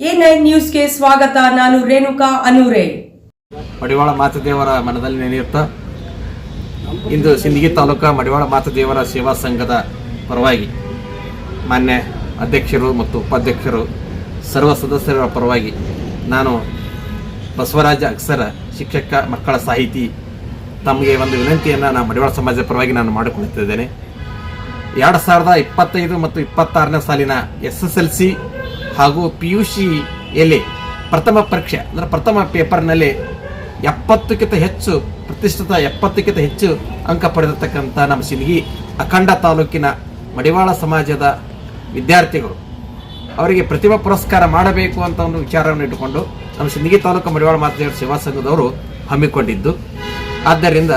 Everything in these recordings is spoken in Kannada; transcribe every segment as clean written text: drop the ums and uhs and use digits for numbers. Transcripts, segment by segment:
A9 ನ್ಯೂಸ್ಗೆ ಸ್ವಾಗತ. ನಾನು ರೇಣುಕಾ ಅನೂರೆ. ಮಡಿವಾಳ ಮಾತದೇವರ ಮನದಲ್ಲಿ ನೆನೆಯುತ್ತಾ ಇಂದು ಸಿಂದಗಿ ತಾಲೂಕಾ ಮಡಿವಾಳ ಮಾತದೇವರ ಸೇವಾ ಸಂಘದ ಪರವಾಗಿ ಮಾನ್ಯ ಅಧ್ಯಕ್ಷರು ಮತ್ತು ಉಪಾಧ್ಯಕ್ಷರು ಸರ್ವ ಸದಸ್ಯರ ಪರವಾಗಿ ನಾನು ಬಸವರಾಜ ಅಕ್ಸರ ಶಿಕ್ಷಕ ಮಕ್ಕಳ ಸಾಹಿತಿ ತಮಗೆ ಒಂದು ವಿನಂತಿಯನ್ನು ನಾನು ಮಡಿವಾಳ ಸಮಾಜದ ಪರವಾಗಿ ನಾನು ಮಾಡಿಕೊಳ್ಳುತ್ತಿದ್ದೇನೆ. 2025 ಮತ್ತು 26ನೇ ಸಾಲಿನ SSLC ಹಾಗೂ PUCಯಲ್ಲಿ ಪ್ರಥಮ ಪರೀಕ್ಷೆ ಅಂದರೆ ಪ್ರಥಮ ಪೇಪರ್ನಲ್ಲಿ 70ಕ್ಕಿಂತ ಹೆಚ್ಚು ಪ್ರತಿಷ್ಠಿತ 70ಕ್ಕಿಂತ ಹೆಚ್ಚು ಅಂಕ ಪಡೆದಿರ್ತಕ್ಕಂಥ ನಮ್ಮ ಸಿಂದಗಿ ಅಖಂಡ ತಾಲೂಕಿನ ಮಡಿವಾಳ ಸಮಾಜದ ವಿದ್ಯಾರ್ಥಿಗಳು ಅವರಿಗೆ ಪ್ರತಿಭಾ ಪುರಸ್ಕಾರ ಮಾಡಬೇಕು ಅಂತ ಒಂದು ವಿಚಾರವನ್ನು ಇಟ್ಟುಕೊಂಡು ನಮ್ಮ ಸಿಂದಗಿ ತಾಲೂಕು ಮಡಿವಾಳ ಮಾತದೇವರ ಸೇವಾ ಸಂಘದವರು ಹಮ್ಮಿಕೊಂಡಿದ್ದು, ಆದ್ದರಿಂದ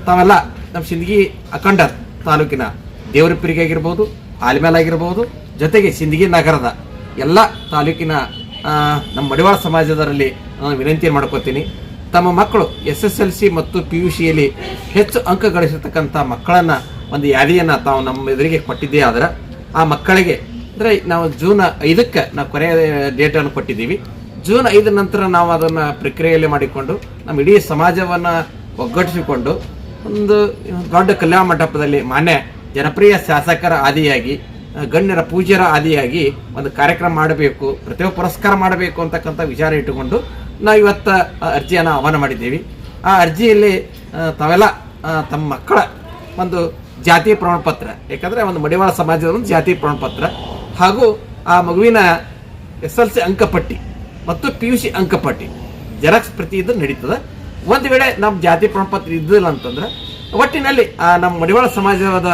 ತಾವೆಲ್ಲ ನಮ್ಮ ಸಿಂದಗಿ ಅಖಂಡ ತಾಲೂಕಿನ ದೇವರಪುರಿಗೆ ಆಗಿರ್ಬೋದು, ಆಲಿಮೇಲ್ ಆಗಿರ್ಬೋದು, ಜೊತೆಗೆ ಸಿಂದಗಿ ನಗರದ ಎಲ್ಲ ತಾಲೂಕಿನ ನಮ್ಮ ಮಡಿವಾಳ ಸಮಾಜದರಲ್ಲಿ ನಾನು ವಿನಂತಿಯನ್ನು ಮಾಡ್ಕೋತೀನಿ. ತಮ್ಮ ಮಕ್ಕಳು SSLC ಮತ್ತು PUCಯಲ್ಲಿ ಹೆಚ್ಚು ಅಂಕ ಗಳಿಸಿರ್ತಕ್ಕಂಥ ಮಕ್ಕಳನ್ನು ಒಂದು ಯಾದಿಯನ್ನು ತಾವು ನಮ್ಮ ಎದುರಿಗೆ ಕೊಟ್ಟಿದ್ದೇ ಆದರೆ ಆ ಮಕ್ಕಳಿಗೆ ಅಂದರೆ ನಾವು ಜೂನ್ 5ಕ್ಕೆ ನಾವು ಕೊನೆಯ ಡೇಟನ್ನು ಕೊಟ್ಟಿದ್ದೀವಿ. ಜೂನ್ 5 ನಂತರ ನಾವು ಅದನ್ನು ಪ್ರಕ್ರಿಯೆಯಲ್ಲಿ ಮಾಡಿಕೊಂಡು ನಮ್ಮ ಇಡೀ ಸಮಾಜವನ್ನು ಒಗ್ಗಟ್ಟಿಸಿಕೊಂಡು ಒಂದು ದೊಡ್ಡ ಕಲ್ಯಾಣ ಮಂಟಪದಲ್ಲಿ ಮಾನ್ಯ ಜನಪ್ರಿಯ ಶಾಸಕರ ಆದಿಯಾಗಿ ಗಣ್ಯರ ಪೂಜ್ಯರ ಆದಿಯಾಗಿ ಒಂದು ಕಾರ್ಯಕ್ರಮ ಮಾಡಬೇಕು, ಪ್ರತಿಭಾ ಪುರಸ್ಕಾರ ಮಾಡಬೇಕು ಅಂತಕ್ಕಂಥ ವಿಚಾರ ಇಟ್ಟುಕೊಂಡು ನಾವು ಇವತ್ತು ಅರ್ಜಿಯನ್ನು ಆಹ್ವಾನ ಮಾಡಿದ್ದೀವಿ. ಆ ಅರ್ಜಿಯಲ್ಲಿ ತಾವೆಲ್ಲ ತಮ್ಮ ಮಕ್ಕಳ ಒಂದು ಜಾತಿ ಪ್ರಮಾಣ ಪತ್ರ, ಯಾಕಂದರೆ ಒಂದು ಮಡಿವಾಳ ಸಮಾಜದ ಒಂದು ಜಾತಿ ಪ್ರಮಾಣ ಪತ್ರ ಹಾಗೂ ಆ ಮಗುವಿನ SSLC ಅಂಕಪಟ್ಟಿ ಮತ್ತು PUC ಅಂಕಪಟ್ಟಿ ಜೆರಾಕ್ಸ್ ಪ್ರತಿ ಇದ್ದು ನಡೀತದೆ. ಒಂದು ವೇಳೆ ನಮ್ಮ ಜಾತಿ ಪ್ರಮಾಣ ಪತ್ರ ಇದ್ದಿಲ್ಲ ಅಂತಂದ್ರೆ ಒಟ್ಟಿನಲ್ಲಿ ನಮ್ಮ ಮಡಿವಾಳ ಸಮಾಜದ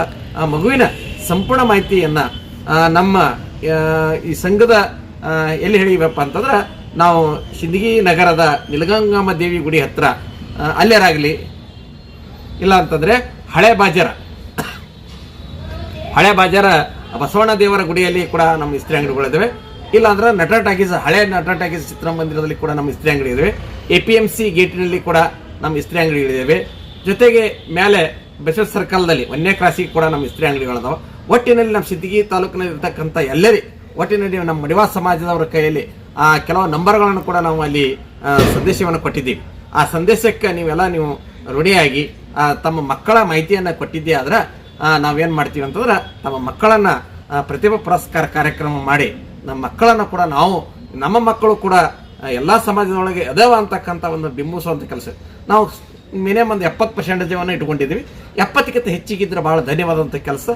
ಮಗುವಿನ ಸಂಪೂರ್ಣ ಮಾಹಿತಿಯನ್ನು ನಮ್ಮ ಈ ಸಂಘದ ಎಲ್ಲಿ ಹೇಳಿವಪ್ಪ ಅಂತಂದ್ರೆ ನಾವು ಸಿಂದಗಿ ನಗರದ ನಿಲಗಂಗಮ್ಮ ದೇವಿ ಗುಡಿ ಹತ್ರ ಅಲ್ಲೇರಾಗಲಿ, ಇಲ್ಲ ಅಂತಂದರೆ ಹಳೆ ಬಾಜಾರ ಬಸವಣ್ಣ ದೇವರ ಗುಡಿಯಲ್ಲಿ ಕೂಡ ನಮ್ಮ ಇಸ್ತ್ರಿ ಅಂಗಡಿಗಳಿದ್ದಾವೆ. ಇಲ್ಲಾಂದ್ರೆ ನಟ ಟಾಕೀಸ್ ಹಳೆ ನಟ ಟಾಕೀಸ್ ಚಿತ್ರಮಂದಿರದಲ್ಲಿ ಕೂಡ ನಮ್ಮ ಇಸ್ತ್ರಿ ಅಂಗಡಿ ಇದ್ದಾವೆ. APMC ಗೇಟಿನಲ್ಲಿ ಕೂಡ ನಮ್ಮ ಇಸ್ತ್ರಿ ಅಂಗಡಿಗಳಿದ್ದಾವೆ. ಜೊತೆಗೆ ಮೇಲೆ ಬೆಸಸ್ ಸರ್ಕಲ್ದಲ್ಲಿ 1ನೇ ಕ್ರಾಸಿಗೆ ಕೂಡ ನಮ್ಮ ಇಸ್ತ್ರಿ ಅಂಗಡಿಗಳಿದಾವೆ. ಒಟ್ಟಿನಲ್ಲಿ ನಮ್ಮ ಸಿಂದಗಿ ತಾಲೂಕಿನಲ್ಲಿ ಇರ್ತಕ್ಕಂಥ ಎಲ್ಲರಿ ಒಟ್ಟಿನಲ್ಲಿ ನಮ್ಮ ಮಡಿವಾಳ ಸಮಾಜದವರ ಕೈಯಲ್ಲಿ ಕೆಲವು ನಂಬರ್ಗಳನ್ನು ಕೂಡ ನಾವು ಅಲ್ಲಿ ಸಂದೇಶವನ್ನು ಕೊಟ್ಟಿದ್ದೀವಿ. ಆ ಸಂದೇಶಕ್ಕೆ ನೀವು ರೂಢಿಯಾಗಿ ತಮ್ಮ ಮಕ್ಕಳ ಮಾಹಿತಿಯನ್ನು ಕೊಟ್ಟಿದ್ದೇ ಆದ್ರೆ ನಾವೇನು ಮಾಡ್ತೀವಿ ಅಂತಂದ್ರೆ ತಮ್ಮ ಮಕ್ಕಳನ್ನು ಪ್ರತಿಭಾ ಪುರಸ್ಕಾರ ಕಾರ್ಯಕ್ರಮ ಮಾಡಿ ನಮ್ಮ ಮಕ್ಕಳನ್ನು ಕೂಡ ನಮ್ಮ ಮಕ್ಕಳು ಕೂಡ ಎಲ್ಲ ಸಮಾಜದೊಳಗೆ ಅದಾವ ಅಂತಕ್ಕಂಥ ಒಂದು ಬಿಂಬಿಸುವಂಥ ಕೆಲಸ ನಾವು ಮಿನಿಮಮ್ ಒಂದು 70% ಇಟ್ಕೊಂಡಿದ್ದೀವಿ. 70ಕ್ಕಿಂತ ಹೆಚ್ಚಿಗಿದ್ರೆ ಭಾಳ ಧನ್ಯವಾದಂಥ ಕೆಲಸ.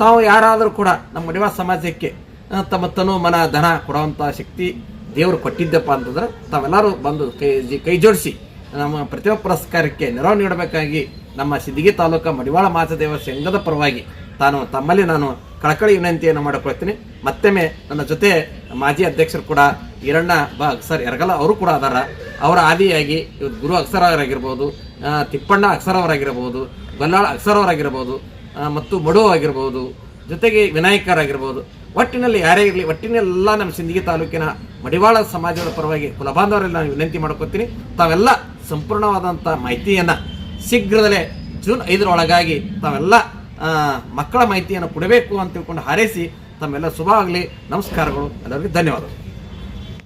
ತಾವು ಯಾರಾದರೂ ಕೂಡ ನಮ್ಮ ಮಡಿವಾಳ ಸಮಾಜಕ್ಕೆ ತಮ್ಮ ತನು ಮನ ಧನ ಕೊಡುವಂಥ ಶಕ್ತಿ ದೇವರು ಕೊಟ್ಟಿದ್ದಪ್ಪ ಅಂತಂದ್ರೆ ತಾವೆಲ್ಲರೂ ಬಂದು ಕೈ ಜೋಡಿಸಿ ನಮ್ಮ ಪ್ರತಿಭಾ ಪುರಸ್ಕಾರಕ್ಕೆ ನೆರವು ನೀಡಬೇಕಾಗಿ ನಮ್ಮ ಸಿಂದಗಿ ತಾಲೂಕು ಮಡಿವಾಳ ಮಾತದೇವರ ಸಂಘದ ಪರವಾಗಿ ತಮ್ಮಲ್ಲಿ ನಾನು ಕಳಕಳಿ ವಿನಂತಿಯನ್ನು ಮಾಡಿಕೊಳ್ತೀನಿ. ಮತ್ತೊಮ್ಮೆ ನನ್ನ ಜೊತೆ ಮಾಜಿ ಅಧ್ಯಕ್ಷರು ಕೂಡ ಈರಣ್ಣ ಅಕ್ಸರ್ ಯರಗಲ ಅವರು ಕೂಡ ಅದಾರ. ಅವರ ಆದಿಯಾಗಿ ಇವತ್ತು ಗುರು ಅಕ್ಸರ್ ಅವರಾಗಿರ್ಬೋದು, ತಿಪ್ಪಣ್ಣ ಅಕ್ಸರ್ ಅವರಾಗಿರ್ಬೋದು, ಗೊಲ್ಲಾಳ ಅಕ್ಸರ್ ಅವರಾಗಿರ್ಬೋದು, ಮತ್ತು ಮಡು ಆಗಿರ್ಬೋದು, ಜೊತೆಗೆ ವಿನಾಯಕರಾಗಿರ್ಬೋದು, ಒಟ್ಟಿನಲ್ಲಿ ಯಾರೇ ಇರಲಿ ಒಟ್ಟಿನೆಲ್ಲ ನಮ್ಮ ಸಿಂದಗಿ ತಾಲೂಕಿನ ಮಡಿವಾಳ ಸಮಾಜದ ಪರವಾಗಿ ಕುಲಬಾಂಧವರಲ್ಲಿ ನಾನು ವಿನಂತಿ ಮಾಡ್ಕೊತೀನಿ. ತಾವೆಲ್ಲ ಸಂಪೂರ್ಣವಾದಂಥ ಮಾಹಿತಿಯನ್ನು ಶೀಘ್ರದಲ್ಲೇ ಜೂನ್ 5 ತಾವೆಲ್ಲ ಮಕ್ಕಳ ಮಾಹಿತಿಯನ್ನು ಕೊಡಬೇಕು ಅಂತ ತಿಳ್ಕೊಂಡು ಹಾರೈಸಿ ತಮ್ಮೆಲ್ಲ ಶುಭ ಆಗಲಿ. ನಮಸ್ಕಾರಗಳು, ಎಲ್ಲರಿಗೂ ಧನ್ಯವಾದಗಳು.